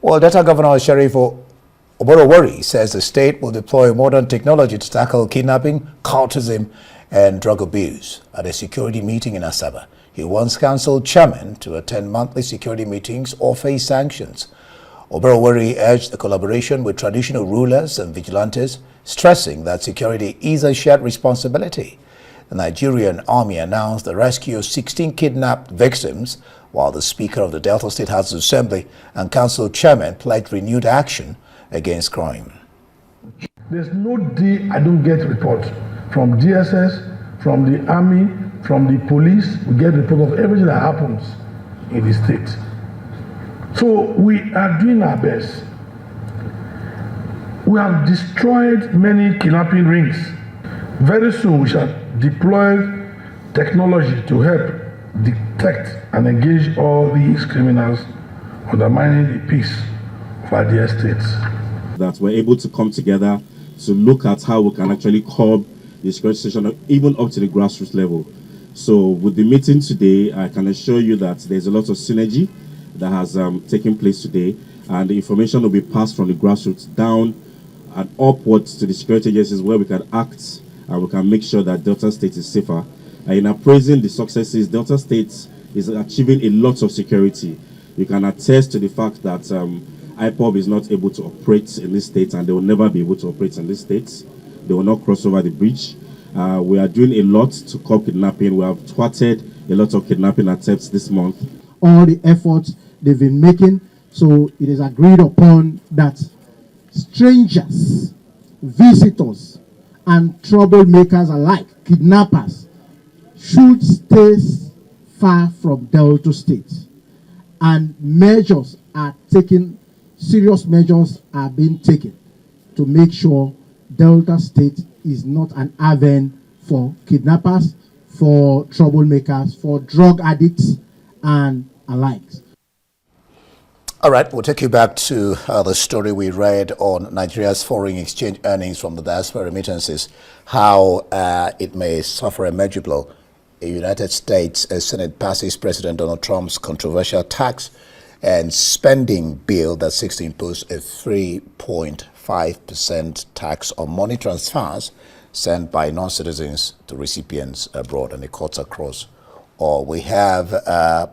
Well, Delta Governor Sheriff Oborowori says the state will deploy modern technology to tackle kidnapping, cultism, and drug abuse. At a security meeting in Asaba, he wants council chairmen to attend monthly security meetings or face sanctions. Oborowori urged the collaboration with traditional rulers and vigilantes, stressing that security is a shared responsibility. The Nigerian Army announced the rescue of 16 kidnapped victims, while the Speaker of the Delta State House Assembly and Council Chairman pledged renewed action against crime. There's no day I don't get reports from DSS, from the Army, from the police. We get reports of everything that happens in the state. So we are doing our best. We have destroyed many kidnapping rings. Very soon we shall deploy technology to help detect and engage all these criminals undermining the peace of our dear states. That we're able to come together to look at how we can actually curb the security situation even up to the grassroots level. So with the meeting today, I can assure you that there's a lot of synergy that has taken place today, and the information will be passed from the grassroots down and upwards to the security agencies where we can act and we can make sure that Delta State is safer. In appraising the successes, Delta State is achieving a lot of security. You can attest to the fact that IPOB is not able to operate in this state, and they will never be able to operate in this state. They will not cross over the bridge. We are doing a lot to curb kidnapping. We have thwarted a lot of kidnapping attempts this month. All the efforts they've been making, so it is agreed upon that strangers, visitors, and troublemakers alike, kidnappers, should stay far from Delta State. And measures are taken, serious measures are being taken to make sure Delta State is not an haven for kidnappers, for troublemakers, for drug addicts, and alike. All right, we'll take you back to the story we read on Nigeria's foreign exchange earnings from the Diaspora Remittances, how it may suffer a major blow. The United States Senate passes President Donald Trump's controversial tax and spending bill that seeks to impose a 3.5% tax on money transfers sent by non-citizens to recipients abroad, and the courts across. Or we have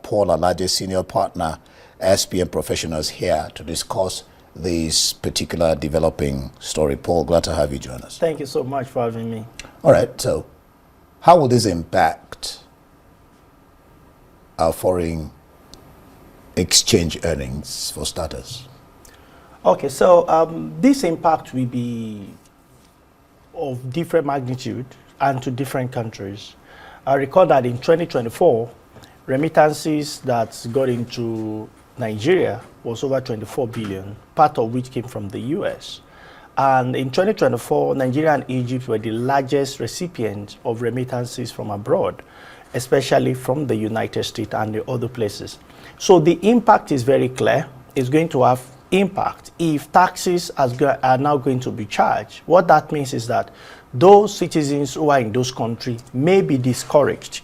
Paul Alaje, senior partner, SPM Professionals, here to discuss this particular developing story. Paul, glad to have you join us. Thank you so much for having me. All right, so how will this impact our foreign exchange earnings for starters? Okay, so this impact will be of different magnitude and to different countries. I recall that in 2024, remittances that got into Nigeria was over 24 billion, part of which came from the US. And in 2024, Nigeria and Egypt were the largest recipients of remittances from abroad, especially from the United States and the other places. So the impact is very clear. It's going to have impact if taxes are now going to be charged. What that means is that those citizens who are in those countries may be discouraged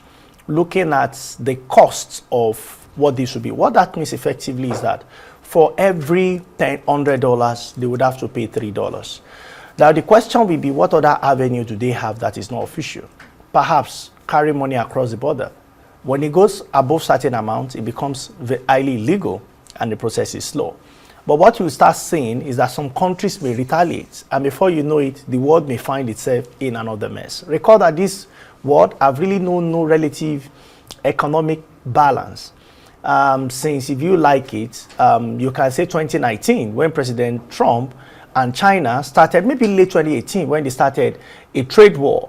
looking at the costs of what this would be. What that means effectively is that for every $100, they would have to pay $3. Now the question will be, what other avenue do they have that is not official? Perhaps carry money across the border. When it goes above certain amount, it becomes highly illegal and the process is slow. But what you start seeing is that some countries may retaliate, and before you know it, the world may find itself in another mess. Recall that this world have really known no relative economic balance. Since, if you like it, you can say 2019, when President Trump and China started, maybe late 2018, when they started a trade war.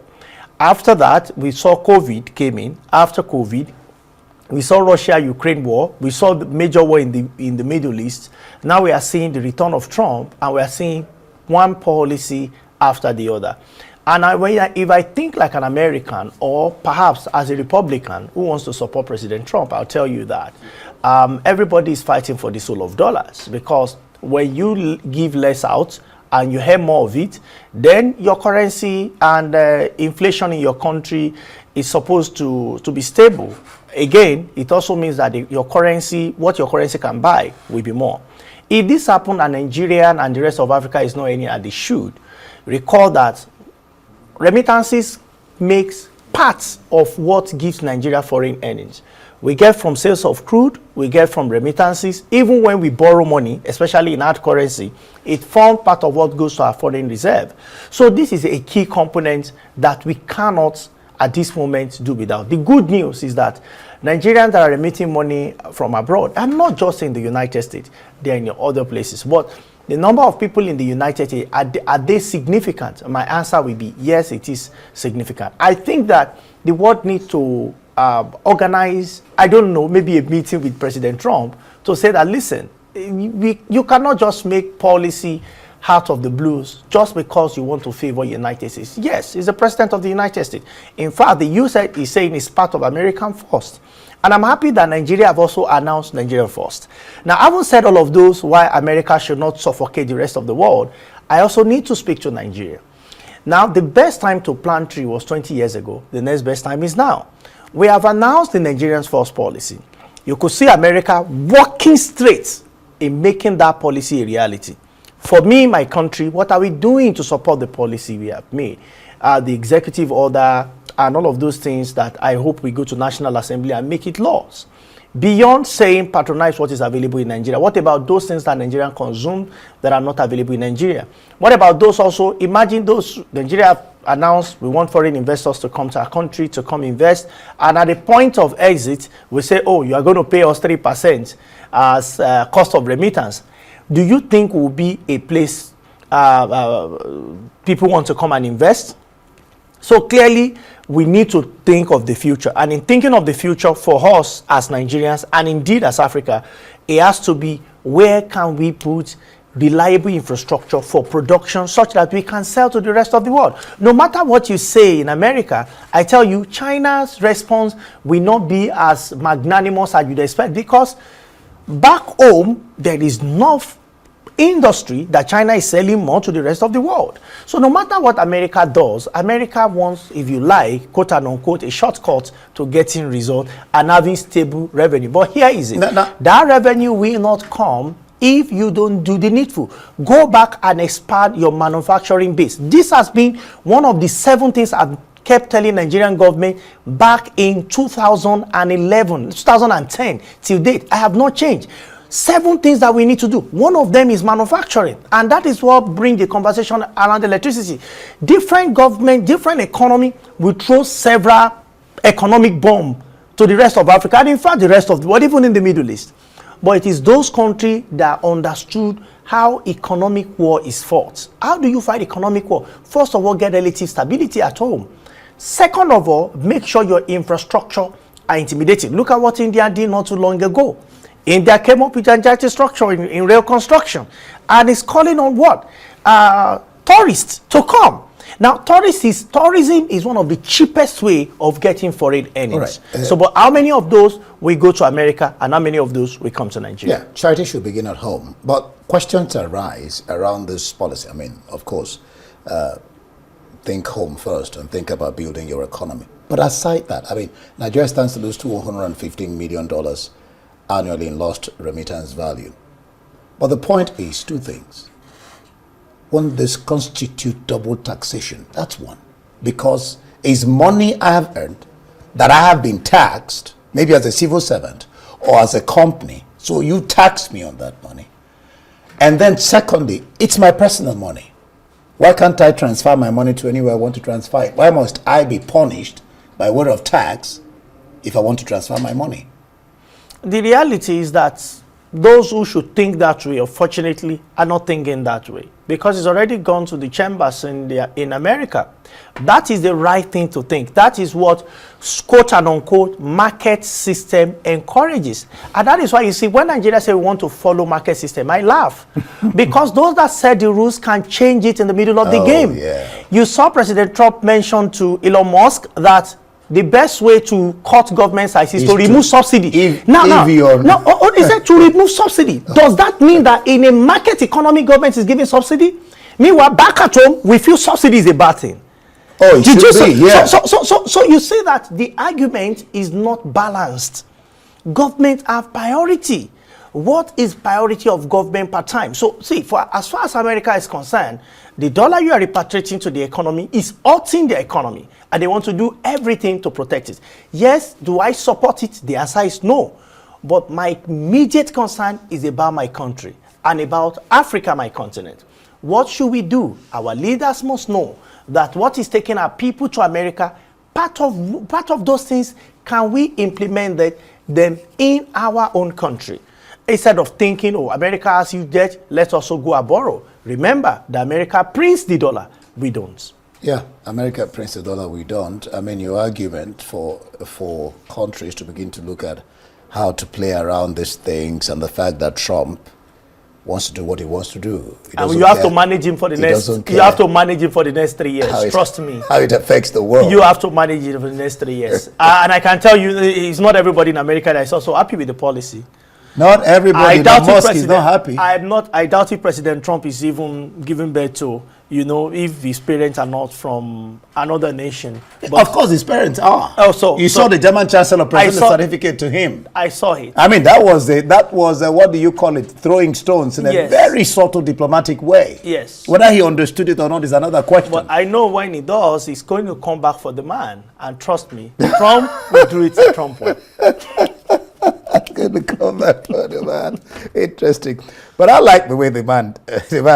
After that, we saw COVID came in. After COVID, we saw Russia-Ukraine war. We saw the major war in the Middle East. Now we are seeing the return of Trump, and we are seeing one policy after the other. And if I think like an American, or perhaps as a Republican who wants to support President Trump, I'll tell you that everybody is fighting for the soul of dollars, because when you give less out and you have more of it, then your currency and inflation in your country is supposed to be stable. Again, it also means that your currency, what your currency can buy, will be more. If this happened and Nigeria and the rest of Africa is not any, and they should, recall that remittances makes parts of what gives Nigeria foreign earnings. We get from sales of crude, we get from remittances. Even when we borrow money, especially in hard currency, it forms part of what goes to our foreign reserve. So this is a key component that we cannot at this moment do without. The good news is that Nigerians that are remitting money from abroad, and not just in the United States, they're in other places. But the number of people in the United States, are they significant? My answer will be yes, it is significant. I think that the world needs to organize, I don't know, maybe a meeting with President Trump to say that, listen, you cannot just make policy out of the blues just because you want to favor United States. Yes, he's the president of the United States. In fact, the US is saying it's part of American first. And I'm happy that Nigeria have also announced Nigeria first. Now, I haven't said all of those why America should not suffocate the rest of the world. I also need to speak to Nigeria. Now, the best time to plant tree was 20 years ago. The next best time is now. We have announced the Nigerians first policy. You could see America walking straight in making that policy a reality. For me, my country, what are we doing to support the policy we have made? The executive order and all of those things that I hope we go to National Assembly and make it laws. Beyond saying patronize what is available in Nigeria, what about those things that Nigerians consume that are not available in Nigeria? What about those also? Imagine those, Nigeria have announced we want foreign investors to come to our country to come invest, and at the point of exit, we say, oh, you are going to pay us 3% as cost of remittance. Do you think will be a place people want to come and invest? So clearly, we need to think of the future. And in thinking of the future for us as Nigerians, and indeed as Africa, it has to be, where can we put reliable infrastructure for production such that we can sell to the rest of the world? No matter what you say in America, I tell you, China's response will not be as magnanimous as you'd expect, because back home, there is enough industry that China is selling more to the rest of the world. So no matter what America does, America wants, if you like, quote and unquote, a shortcut to getting result and having stable revenue. But here is it. That revenue will not come if you don't do the needful. Go back and expand your manufacturing base. This has been one of the 7 things I've kept telling Nigerian government back in 2011, 2010 till date. I have not changed. 7 things that we need to do. One of them is manufacturing, and that is what brings the conversation around electricity. Different government, different economy will throw several economic bombs to the rest of Africa, and in fact the rest of the world, even in the Middle East. But it is those countries that understood how economic war is fought. How do you fight economic war? First of all, get relative stability at home. Second of all, make sure your infrastructure are intimidating. Look at what India did not too long ago. India came up with gigantic structure in rail construction, and is calling on what? Tourists to come. Now, tourism is one of the cheapest way of getting foreign earnings. Right. So, but how many of those will go to America, and how many of those will come to Nigeria? Yeah, charity should begin at home. But questions arise around this policy. I mean, of course, think home first and think about building your economy. But aside that, I mean, Nigeria stands to lose $215 million annually in lost remittance value. But the point is 2 things. One, this constitute double taxation. That's one. Because it's money I have earned that I have been taxed, maybe as a civil servant or as a company. So you tax me on that money. And then secondly, it's my personal money. Why can't I transfer my money to anywhere I want to transfer it? Why must I be punished by way of tax if I want to transfer my money? The reality is that those who should think that way, unfortunately, are not thinking that way, because it's already gone to the chambers in America. That is the right thing to think. That is what, quote and unquote, market system encourages. And that is why you see, when Nigeria say we want to follow market system, I laugh. Because those that set the rules can change it in the middle of the game. Yeah. You saw President Trump mention to Elon Musk that the best way to cut government size is to remove subsidy. He said to remove subsidy. Does that mean that in a market economy, government is giving subsidy? Meanwhile, back at home, we feel subsidy is a bad thing. Oh, it should be, yeah. So you see that the argument is not balanced. Government have priority. What is priority of government per time? So see, for as far as America is concerned, the dollar you are repatriating to the economy is hurting the economy, and they want to do everything to protect it. Yes, do I support it? The answer is no. But my immediate concern is about my country and about Africa, my continent. What should we do? Our leaders must know that what is taking our people to America, part of those things, can we implement them in our own country? Instead of thinking, oh, America has huge debt, let's also go and borrow. Remember, the America prints the dollar, we don't. Yeah, America prints the dollar, we don't. I mean, your argument for countries to begin to look at how to play around these things, and the fact that Trump wants to do what he wants to do. And you have to manage him for the next. You have to manage him for the next 3 years. Trust me. How it affects the world. You have to manage it for the next 3 years. And I can tell you, it's not everybody in America that is also happy with the policy. Not everybody. Musk is not happy. I doubt if President Trump is even giving birth to, if his parents are not from another nation. But of course, his parents are. Also, you saw the German Chancellor present the certificate to him. I saw it. I mean, that was what do you call it? Throwing stones in a very subtle diplomatic way. Yes. Whether he understood it or not is another question. But I know when he does, he's going to come back for the man. And trust me, Trump will do it the Trump way. Going to come back for the man. Interesting. But I like the way the man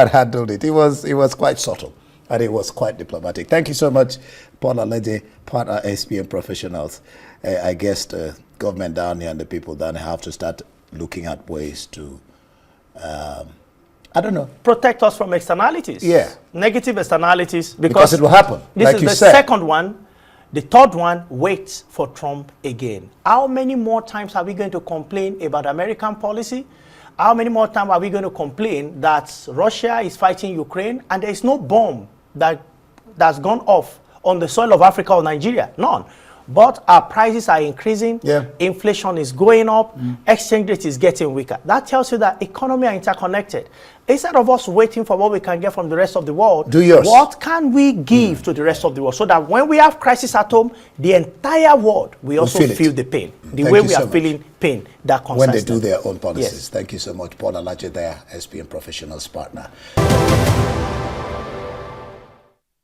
handled it. He was quite subtle, and he was quite diplomatic. Thank you so much, Paul Alaje, partner SPM Professionals. I guess the government down here and the people down here have to start looking at ways to, I don't know, protect us from externalities. Yeah. Negative externalities. Because it will happen. This like is you the said. second one. The third one, waits for Trump again. How many more times are we going to complain about American policy? How many more times are we going to complain that Russia is fighting Ukraine and there is no bomb that's gone off on the soil of Africa or Nigeria? None. But our prices are increasing, inflation is going up, exchange rate is getting weaker. That tells you that economy are interconnected. Instead of us waiting for what we can get from the rest of the world, do yours. What can we give to the rest of the world so that when we have crisis at home, the entire world will also feel the pain, the way we are feeling pain that concerns when they do their own policies. Yes. Thank you so much, Paul Alaje there, SPM Professionals partner.